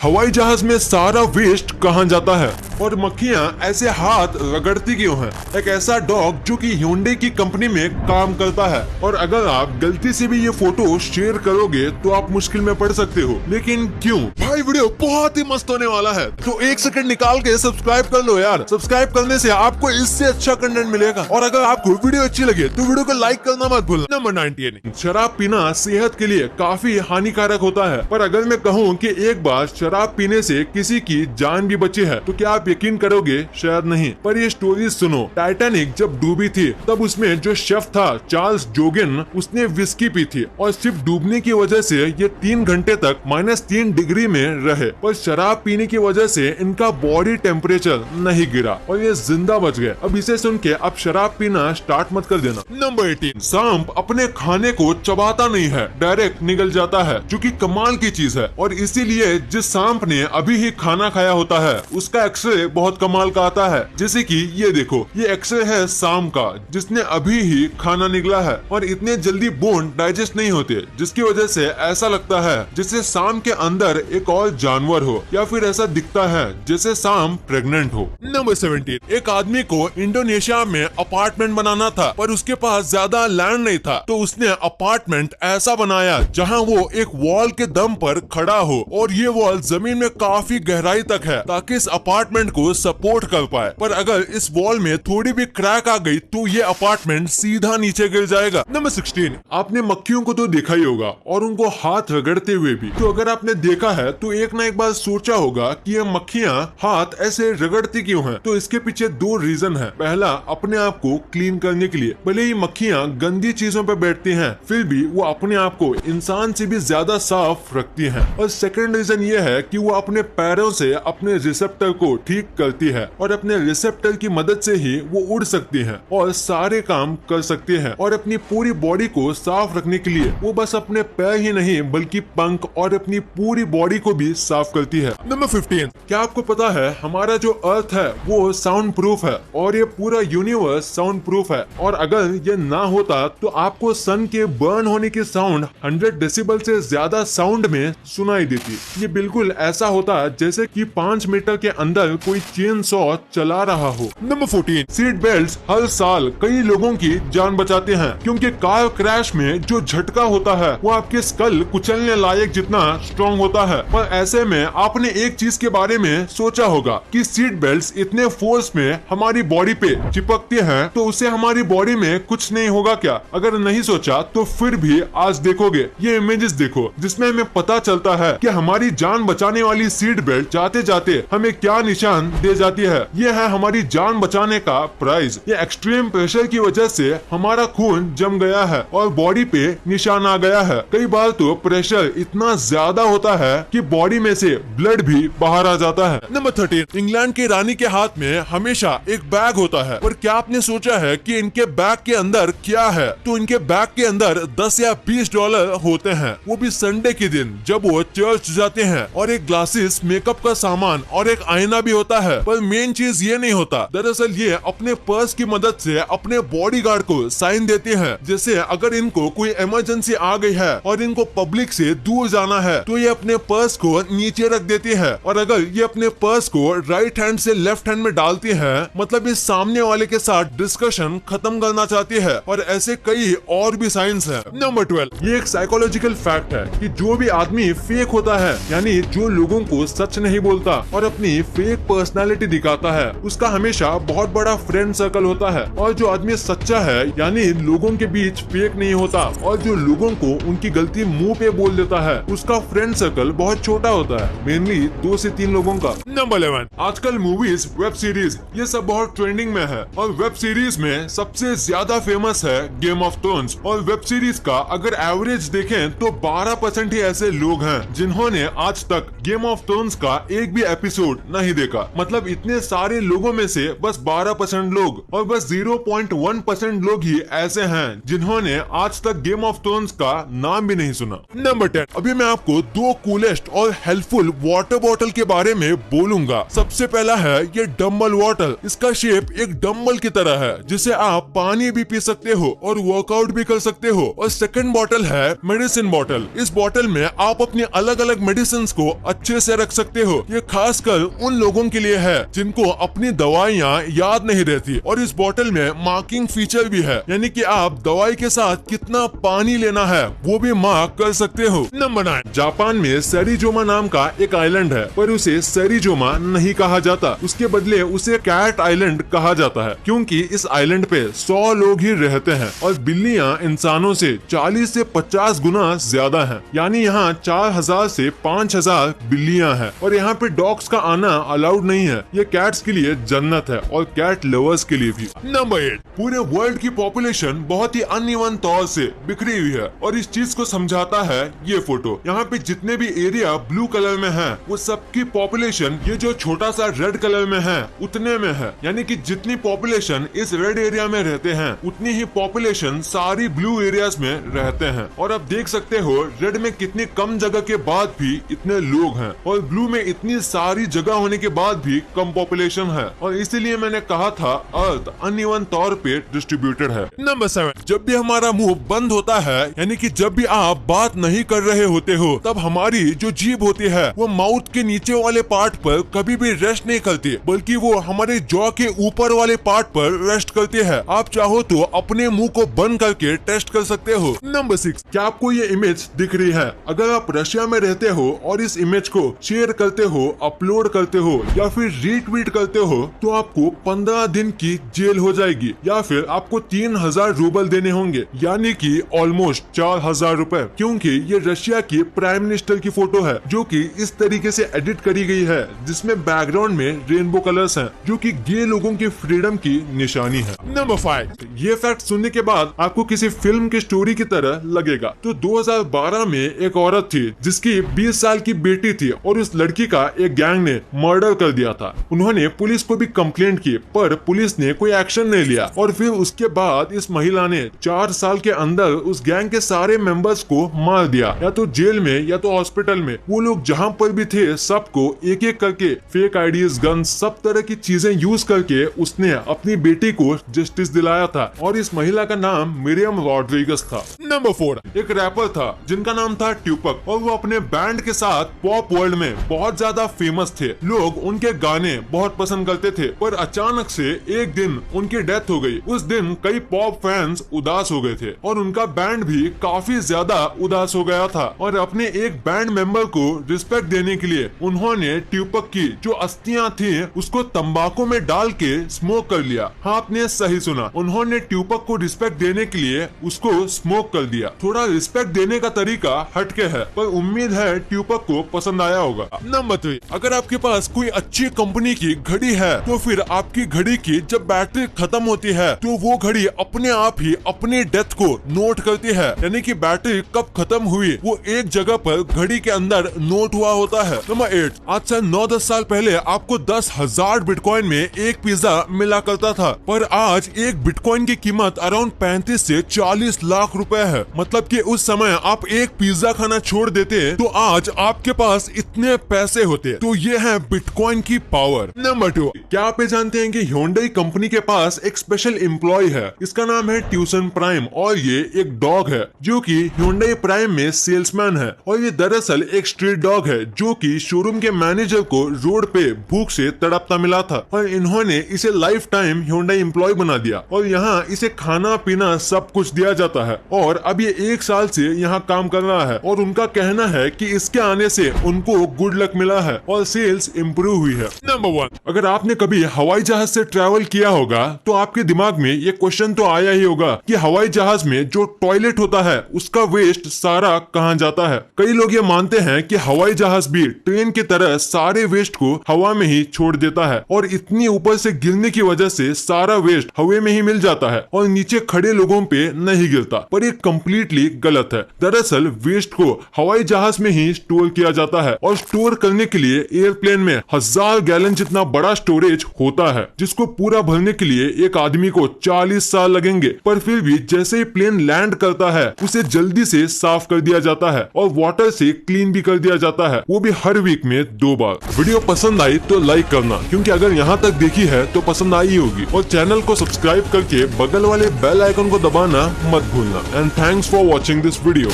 हवाई जहाज में सारा वेस्ट कहाँ जाता है और मक्खियाँ ऐसे हाथ रगड़ती क्यों हैं? एक ऐसा डॉग जो कि Hyundai की कंपनी में काम करता है और अगर आप गलती से भी ये फोटो शेयर करोगे तो आप मुश्किल में पड़ सकते हो। लेकिन क्यों? भाई वीडियो बहुत ही मस्त होने वाला है, तो 1 सेकंड निकाल के सब्सक्राइब कर लो यार। सब्सक्राइब करने से आपको इससे अच्छा कंटेंट मिलेगा और अगर आपको वीडियो अच्छी लगे तो वीडियो को लाइक करना मत भूलना। नंबर 19, शराब पीना सेहत के लिए काफी हानिकारक होता है, पर अगर मैं कहूँ कि एक बार शराब पीने से किसी की जान भी बची है तो क्या आप यकीन करोगे? शायद नहीं, पर ये स्टोरी सुनो। टाइटैनिक जब डूबी थी तब उसमें जो शेफ था चार्ल्स जोगिन, उसने विस्की पी थी और सिर्फ डूबने की वजह से ये 3 घंटे तक -3 डिग्री में रहे, पर शराब पीने की वजह से इनका बॉडी टेम्परेचर नहीं गिरा और ये जिंदा बच गए। अब इसे सुन के अब शराब पीना स्टार्ट मत कर देना। नंबर 18, सांप अपने खाने को चबाता नहीं है, डायरेक्ट निगल जाता है, जो कि कमाल की चीज है और इसीलिए जिस सांप ने अभी ही खाना खाया होता है उसका एक्सरे बहुत कमाल का आता है। जैसे कि ये देखो, ये एक्सरे है सांप का जिसने अभी ही खाना निगला है और इतने जल्दी बोन डाइजेस्ट नहीं होते, जिसकी वजह से ऐसा लगता है जैसे सांप के अंदर एक और जानवर हो या फिर ऐसा दिखता है जैसे सांप प्रेग्नेंट हो। नंबर 17, एक आदमी को इंडोनेशिया में अपार्टमेंट बनाना था पर उसके पास ज्यादा लैंड नहीं था, तो उसने अपार्टमेंट ऐसा बनाया जहाँ वो एक वॉल के दम पर खड़ा हो और ये वॉल जमीन में काफी गहराई तक है ताकि इस अपार्टमेंट को सपोर्ट कर पाए, पर अगर इस वॉल में थोड़ी भी क्रैक आ गई तो ये अपार्टमेंट सीधा नीचे गिर जाएगा। नंबर 16, आपने मक्खियों को तो देखा ही होगा और उनको हाथ रगड़ते हुए भी, तो अगर आपने देखा है तो एक ना एक बार सोचा होगा कि ये मक्खियाँ हाथ ऐसे रगड़ती क्यों हैं? तो इसके पीछे 2 रीजन है। पहला, अपने आप को क्लीन करने के लिए, भले ही मक्खियाँ गंदी चीजों पर बैठती हैं फिर भी वो अपने आप को इंसान से भी ज्यादा साफ रखती हैं। और सेकंड रीजन ये है कि वो अपने पैरों से अपने रिसेप्टर को ठीक करती है और अपने रिसेप्टर की मदद से ही वो उड़ सकती हैं और सारे काम कर सकती हैं और अपनी पूरी बॉडी को साफ रखने के लिए वो बस अपने पैर ही नहीं बल्कि पंख और अपनी पूरी बॉडी को भी साफ करती है। नंबर 15, क्या आपको पता है हमारा जो अर्थ है वो साउंड प्रूफ है और ये पूरा यूनिवर्स साउंड प्रूफ है और अगर ये ना होता तो आपको सन के बर्न होने की साउंड 100 डेसिबल से ज्यादा साउंड में सुनाई देती। ये बिल्कुल ऐसा होता जैसे कि 5 मीटर के अंदर कोई चेन सॉ चला रहा हो। नंबर 14, सीट बेल्ट हर साल कई लोगों की जान बचाते हैं क्योंकि कार क्रैश में जो झटका होता है वो आपके स्कल कुचलने लायक जितना स्ट्रॉन्ग होता है। पर ऐसे में आपने एक चीज के बारे में सोचा होगा कि सीट बेल्ट इतने फोर्स में हमारी बॉडी पे चिपकते हैं तो उससे हमारी बॉडी में कुछ नहीं होगा क्या? अगर नहीं सोचा तो फिर भी आज देखोगे, ये इमेजेस देखो जिसमें हमें पता चलता है कि हमारी जान बचाने वाली सीट बेल्ट जाते जाते हमें क्या निशान दे जाती है। ये है हमारी जान बचाने का प्राइस। ये एक्सट्रीम प्रेशर की वजह से हमारा खून जम गया है और बॉडी पे निशान आ गया है। कई बार तो प्रेशर इतना ज्यादा होता है कि बॉडी में से ब्लड भी बाहर आ जाता है। नंबर 13, इंग्लैंड की रानी के हाथ में हमेशा एक बैग होता है, पर क्या आपने सोचा है कि इनके बैग के अंदर क्या है? तो इनके बैग के अंदर 10 या 20 डॉलर होते हैं, वो भी संडे के दिन जब वो चर्च जाते हैं, और एक ग्लासेस, मेकअप का सामान और एक आईना भी होता है। पर मेन चीज ये नहीं होता, दरअसल ये अपने पर्स की मदद से अपने बॉडीगार्ड को साइन देते हैं। जैसे अगर इनको कोई इमरजेंसी आ गई है और इनको पब्लिक से दूर जाना है तो ये अपने पर्स को नीचे रख देती है, और अगर ये अपने पर्स को राइट हैंड से लेफ्ट हैंड में डालती है मतलब इस सामने वाले के साथ डिस्कशन खत्म करना चाहती है। और ऐसे कई और भी साइंस है। नंबर 12, ये एक साइकोलॉजिकल फैक्ट है कि जो भी आदमी फेक होता है, यानी जो लोगों को सच नहीं बोलता और अपनी फेक पर्सनालिटी दिखाता है, उसका हमेशा बहुत बड़ा फ्रेंड सर्कल होता है। और जो आदमी सच्चा है यानी लोगों के बीच फेक नहीं होता और जो लोगों को उनकी गलती मुंह पे बोल देता है, उसका फ्रेंड सर्कल बहुत छोटा होता है, मेनली 2 से 3 लोगों का। नंबर 11, आजकल मूवीज, वेब सीरीज ये सब बहुत ट्रेंडिंग में है और वेब सीरीज में सबसे ज्यादा फेमस है गेम ऑफ थ्रोन्स। और वेब सीरीज का अगर एवरेज देखें तो 12% ही ऐसे लोग हैं जिन्होंने आज तक गेम ऑफ थ्रोन्स का एक भी एपिसोड नहीं देखा। का। मतलब इतने सारे लोगों में से बस 12% लोग और बस 0.1% लोग ही ऐसे हैं जिन्होंने आज तक गेम ऑफ थ्रोन्स का नाम भी नहीं सुना। नंबर 10, अभी मैं आपको 2 कूलेस्ट और हेल्पफुल वाटर बॉटल के बारे में बोलूंगा। सबसे पहला है ये डम्बल वाटर। इसका शेप एक डम्बल की तरह है जिसे आप पानी भी पी सकते हो और वर्कआउट भी कर सकते हो। और सेकंड बॉटल है मेडिसिन बॉटल। इस बॉटल में आप अपनी अलग अलग मेडिसिन को अच्छे से रख सकते हो। ये खासकर उन लोगों के लिए है जिनको अपनी दवाइयाँ याद नहीं रहती। और इस बॉटल में मार्किंग फीचर भी है, यानी कि आप दवाई के साथ कितना पानी लेना है वो भी मार्क कर सकते हो। नंबर 9, जापान में सेरिजोमा नाम का एक आइलैंड है, पर उसे सेरिजोमा नहीं कहा जाता। उसके बदले उसे कैट आइलैंड कहा जाता है, क्योंकि इस आइलैंड पे 100 लोग ही रहते हैं और बिल्लियां इंसानों से 40 से 50 गुना ज्यादा हैं। यानी यहाँ 4000 से 5000 बिल्लियां हैं और यहाँ पे डॉग्स का आना अलाउड नहीं है। ये कैट्स के लिए जन्नत है और कैट लवर्स के लिए भी। नंबर 8, पूरे वर्ल्ड की पॉपुलेशन बहुत ही अनइवन तौर से बिखरी हुई है और इस चीज को समझाता है ये फोटो। यहाँ पे जितने भी एरिया ब्लू कलर में है वो सबकी पॉपुलेशन ये जो छोटा सा रेड कलर में है उतने में है। यानी कि जितनी पॉपुलेशन इस रेड एरिया में रहते हैं उतनी ही पॉपुलेशन सारी ब्लू एरियाज में रहते हैं। और अब देख सकते हो रेड में कितनी कम जगह के बाद भी इतने लोग हैं और ब्लू में इतनी सारी जगह होने के बाद भी कम पॉपुलेशन है। और इसीलिए मैंने कहा था अर्थ अनइवन तौर पे डिस्ट्रीब्यूटेड है। नंबर 7, जब भी हमारा मुंह बंद होता है, यानी कि जब भी आप बात नहीं कर रहे होते हो, तब हमारी जो जीभ होती है वो माउथ के नीचे वाले पार्ट पर कभी भी रेस्ट नहीं करती, बल्कि वो हमारे जॉ के ऊपर वाले पार्ट पर रेस्ट करती है। आप चाहो तो अपने मुंह को बंद करके टेस्ट कर सकते हो। नंबर 6, क्या आपको ये इमेज दिख रही है? अगर आप रशिया में रहते हो और इस इमेज को शेयर करते हो, अपलोड करते हो या फिर रीट्वीट करते हो तो आपको 15 दिन की जेल हो जाएगी या फिर आपको 3000 रूबल देने होंगे, यानी कि ऑलमोस्ट 4000 रुपए। क्योंकि ये रशिया की प्राइम मिनिस्टर की फोटो है जो कि इस तरीके से एडिट करी गई है जिसमें बैकग्राउंड में रेनबो कलर्स हैं, जो कि गे लोगों की फ्रीडम की निशानी है। नंबर 5, ये फैक्ट सुनने के बाद आपको किसी फिल्म की स्टोरी की तरह लगेगा। तो 2012 में एक औरत थी जिसकी 20 साल की बेटी थी और उस लड़की का एक गैंग ने मर्डर कर दिया था। उन्होंने पुलिस को भी कंप्लेंट की पर पुलिस ने कोई एक्शन नहीं लिया और फिर उसके बाद इस महिला ने 4 साल के अंदर उस गैंग के सारे मेंबर्स को मार दिया, या तो जेल में या तो हॉस्पिटल में। वो लोग जहाँ पर भी थे सबको एक एक करके फेक आईडीज, गन, सब तरह की चीजें यूज करके उसने अपनी बेटी को जस्टिस दिलाया था और इस महिला का नाम मिरियम रॉड्रिगस था। नंबर 4, एक रैपर था जिनका नाम था ट्यूपक और वो अपने बैंड के साथ पॉप वर्ल्ड में बहुत ज्यादा फेमस थे। लोग उनके गाने बहुत पसंद करते थे, पर अचानक से एक दिन उनकी डेथ हो गई। उस दिन कई पॉप फैंस उदास हो गए थे और उनका बैंड भी काफी ज्यादा उदास हो गया था और अपने एक बैंड मेंबर को रिस्पेक्ट देने के लिए उन्होंने ट्यूपक की जो अस्थियां थी उसको तंबाकू में डाल के स्मोक कर लिया। हाँ, आपने सही सुना, उन्होंने ट्यूपक को रिस्पेक्ट देने के लिए उसको स्मोक कर दिया। थोड़ा रिस्पेक्ट देने का तरीका हटके है, पर उम्मीद है ट्यूपक को पसंद आया होगा। नंबर 3, अगर आपके पास कोई अच्छी कंपनी की घड़ी है तो फिर आपकी घड़ी की जब बैटरी खत्म होती है तो वो घड़ी अपने आप ही अपनी डेथ को नोट करती है, यानी कि बैटरी कब खत्म हुई वो एक जगह पर घड़ी के अंदर नोट हुआ होता है। नंबर 8, आज से 9-10 साल पहले आपको 10,000 बिटकॉइन में एक पिज्जा मिला करता था, पर आज एक बिटकॉइन की कीमत अराउंड 35 से 40 लाख रुपए है। मतलब कि उस समय आप एक पिज्जा खाना छोड़ देते तो आज आपके पास इतने पैसे होते। तो ये है बिटकॉइन की पावर। नंबर 2, क्या आप ये जानते हैं कि Hyundai कंपनी के पास एक स्पेशल एम्प्लॉय है, इसका नाम है ट्यूसन प्राइम और ये एक डॉग है जो कि Hyundai प्राइम में सेल्समैन है और ये दरअसल एक स्ट्रीट डॉग है जो कि शोरूम के मैनेजर को रोड पे भूख से तड़पता मिला था और इन्होंने इसे लाइफ टाइम Hyundai एम्प्लॉय बना दिया और यहाँ इसे खाना पीना सब कुछ दिया जाता है और अब ये 1 साल से यहाँ काम कर रहा है और उनका कहना है कि इसके आने से उनको गुड लक मिला है और सेल्स इम्प्रूव हुई है। नंबर 1, अगर आपने कभी हवाई जहाज से ट्रैवल किया होगा तो आपके दिमाग में ये क्वेश्चन तो आया ही होगा कि हवाई जहाज में जो टॉयलेट होता है उसका वेस्ट सारा कहाँ जाता है। कई लोग ये मानते हैं कि हवाई जहाज भी ट्रेन की तरह सारे वेस्ट को हवा में ही छोड़ देता है और इतनी ऊपर से गिरने की वजह से सारा वेस्ट हवा में ही मिल जाता है और नीचे खड़े लोगों पे नहीं गिरता, पर ये कम्प्लीटली गलत है। दरअसल वेस्ट को हवाई जहाज में ही स्टोर किया जाता है और स्टोर करने के लिए एयरप्लेन में 1000 गैलन जितना बड़ा स्टोरेज होता है, जिसको पूरा भरने के लिए एक आदमी को 40 साल लगेंगे। पर फिर भी जैसे ही प्लेन लैंड करता है उसे जल्दी से साफ कर दिया जाता है और वाटर से क्लीन भी कर दिया जाता है, वो भी हर वीक में 2 बार। वीडियो पसंद आई तो लाइक करना, क्योंकि अगर यहाँ तक देखी है तो पसंद आई होगी, और चैनल को सब्सक्राइब करके बगल वाले बेल आइकन को दबाना मत भूलना। And thanks for watching this video.